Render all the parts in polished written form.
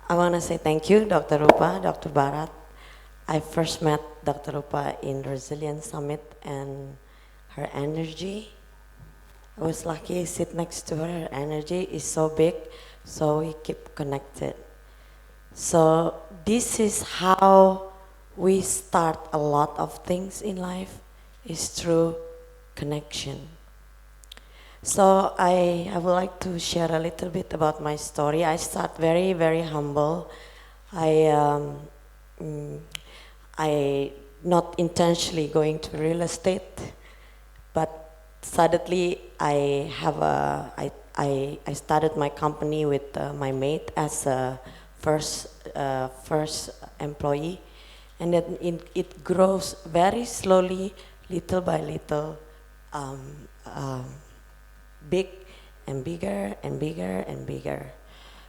I want to say thank you, Dr. Rupa, Dr. Bharat. I first met Dr. Rupa in Resilience Summit, and her energy, I was lucky to sit next to her. Her energy is so big, so we keep connected. So this is how we start a lot of things in life, is through connection. So I would like to share a little bit about my story. I start very, very humble. I not intentionally going to real estate, but suddenly I started my company with my mate as a first employee, and then it grows very slowly, little by little, big and bigger and bigger and bigger.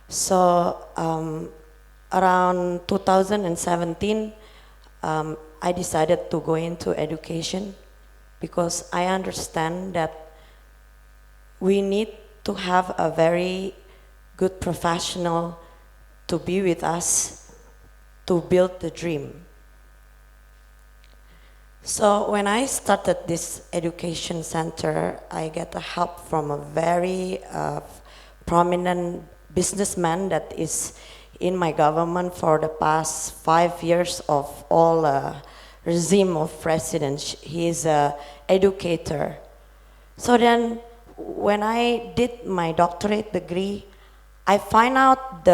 So around 2017, I decided to go into education because I understand that we need to have a very good professional to be with us to build the dream. So when I started this education center, I get the help from a very prominent businessman that is in my government for the past 5 years of all regime of presidents. He is an educator. So then when I did my doctorate degree, I find out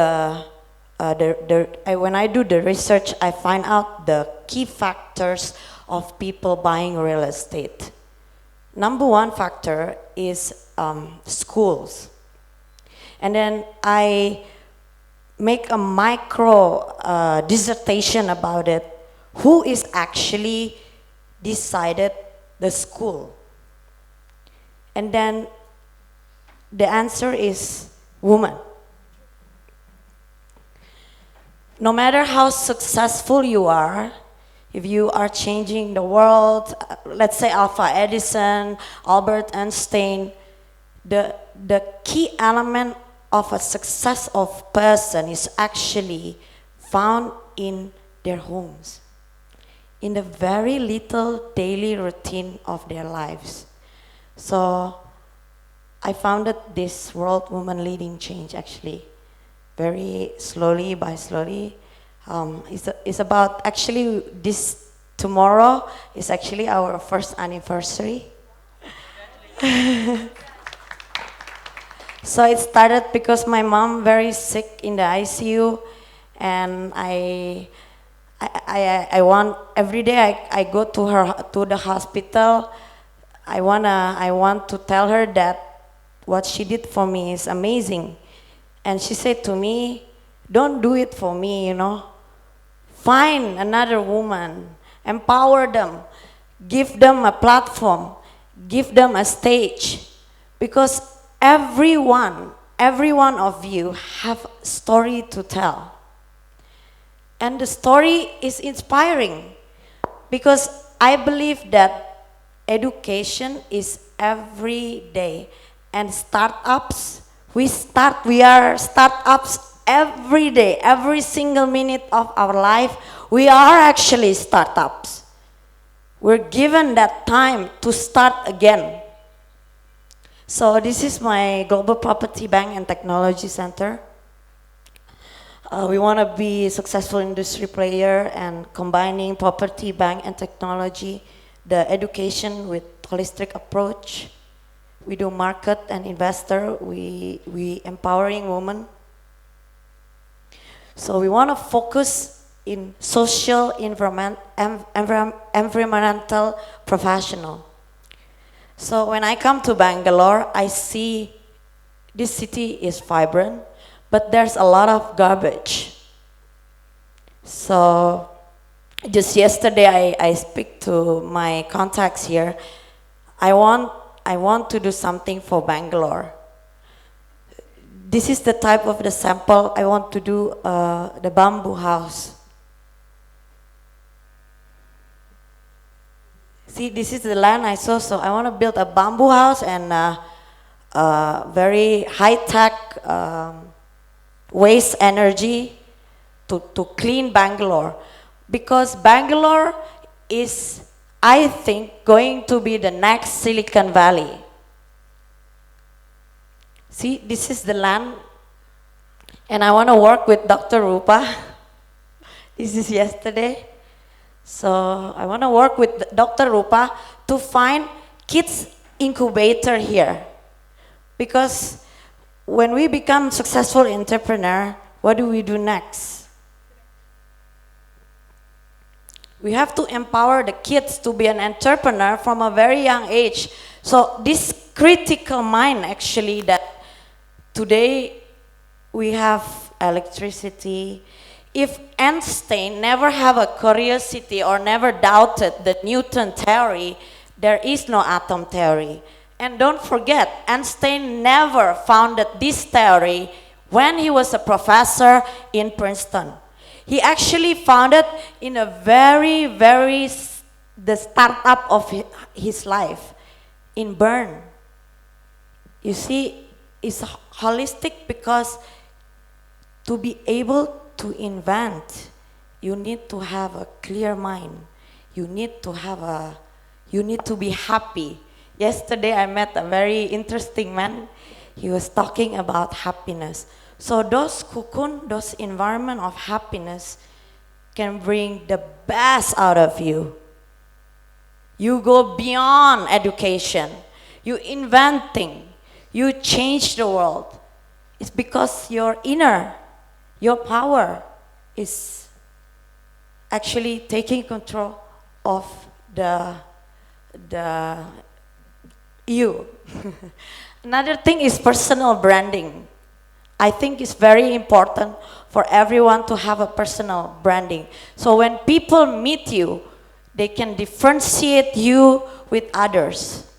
when I do the research, I find out the key factors of people buying real estate. Number one factor is schools. And then I make a micro dissertation about it. Who is actually decided the school? And then the answer is woman. No matter how successful you are, if you are changing the world, let's say Alpha Edison, Albert Einstein, the key element of a success of person is actually found in their homes, in the very little daily routine of their lives. So I founded this World Woman Leading Change actually, very slowly by slowly. It's about actually this tomorrow is actually our first anniversary. So it started because my mom very sick in the ICU, and I want every day I go to the hospital. I want to tell her that what she did for me is amazing, and she said to me, "Don't do it for me, Find another woman, empower them, give them a platform, give them a stage, because every one of you have a story to tell. And the story is inspiring because I believe that education is every day, and startups, we are startups every day, every single minute of our life. We are actually startups. We're given that time to start again. So this is my Global Property Bank and Technology Center. We want to be a successful industry player and combining property, bank, and technology, the education with holistic approach. We do market and investor. We empowering women. So we want to focus in social, environmental professional. So when I come to Bangalore, I see this city is vibrant, but there's a lot of garbage. So just yesterday I speak to my contacts here. I want to do something for Bangalore. This is the type of the sample I want to do, the bamboo house. See, this is the land I saw, so I want to build a bamboo house and very high-tech waste energy to clean Bangalore, because Bangalore is, I think, going to be the next Silicon Valley. See, this is the land, and I want to work with Dr. Rupa. This is yesterday. So I want to work with Dr. Rupa to find kids incubator here. Because when we become successful entrepreneur, what do we do next? We have to empower the kids to be an entrepreneur from a very young age. So this critical mind, actually, that today we have electricity. If Einstein never have a curiosity or never doubted the Newton theory, there is no atom theory. And don't forget, Einstein never founded this theory when he was a professor in Princeton. He actually founded in a the startup of his life in Bern. You see, it's holistic, because to be able to invent, you need to have a clear mind. You need to be happy. Yesterday I met a very interesting man. He was talking about happiness. So those cocoon, those environment of happiness can bring the best out of you. You go beyond education. You inventing. You change the world. It's because your power is actually taking control of you. Another thing is personal branding. I think it's very important for everyone to have a personal branding. So when people meet you, they can differentiate you with others.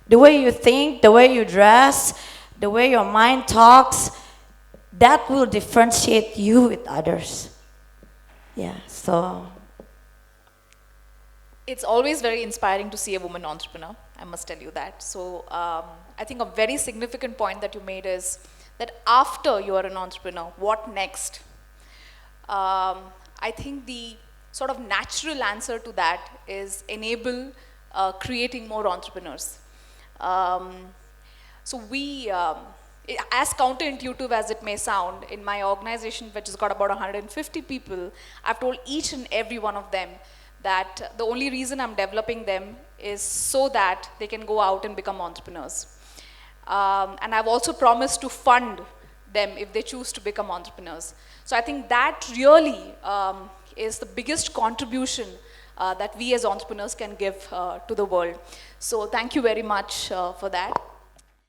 The way you think, the way you dress, the way your mind talks, that will differentiate you with others. Yeah, so. It's always very inspiring to see a woman entrepreneur, I must tell you that. So I think a very significant point that you made is that after you are an entrepreneur, what next? I think the sort of natural answer to that is enable creating more entrepreneurs. So we, as counterintuitive as it may sound, in my organization, which has got about 150 people, I've told each and every one of them that the only reason I'm developing them is so that they can go out and become entrepreneurs. And I've also promised to fund them if they choose to become entrepreneurs. So I think that really is the biggest contribution that we as entrepreneurs can give to the world. So thank you very much for that.